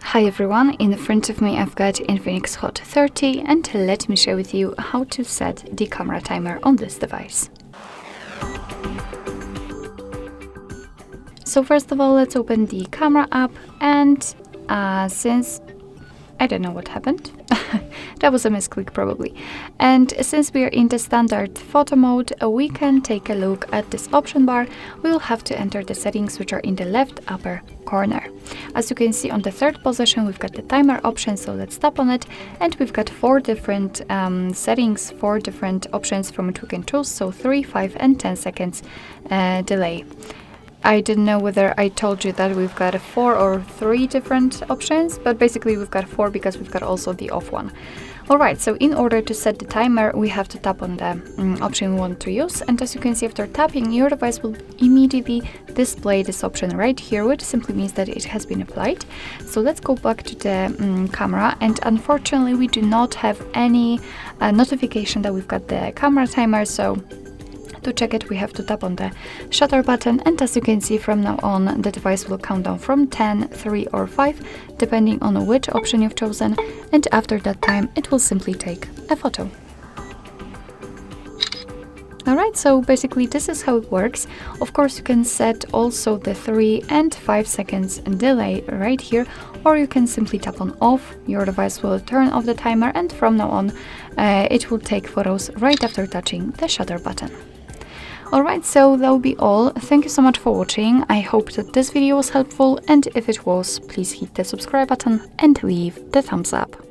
Hi everyone, in front of me I've got Infinix Hot 30 and let me share with you how to set the camera timer on this device. So first of all, let's open the camera app and since I don't know what happened. That was a misclick probably. And since we are in the standard photo mode, we can take a look at this option bar. We will have to enter the settings which are in the left upper corner. As you can see on the third position, we've got the timer option, so let's tap on it. And we've got four different settings, four different options from which we can choose. So 3, 5 and 10 seconds delay. I didn't know whether I told you that we've got 4 or 3 different options, but basically we've got 4 because we've got also the off one. Alright, so in order to set the timer, we have to tap on the option we want to use, and as you can see, after tapping, your device will immediately display this option right here, which simply means that it has been applied. So let's go back to the camera, and unfortunately we do not have any notification that we've got the camera timer, so to check it, we have to tap on the shutter button, and as you can see, from now on the device will count down from 10, 3 or 5 depending on which option you've chosen, and after that time it will simply take a photo. Alright, so basically this is how it works. Of course, you can set also the 3 and 5 seconds delay right here, or you can simply tap on off. Your device will turn off the timer, and from now on it will take photos right after touching the shutter button. Alright, so that will be all. Thank you so much for watching. I hope that this video was helpful, and if it was, please hit the subscribe button and leave the thumbs up.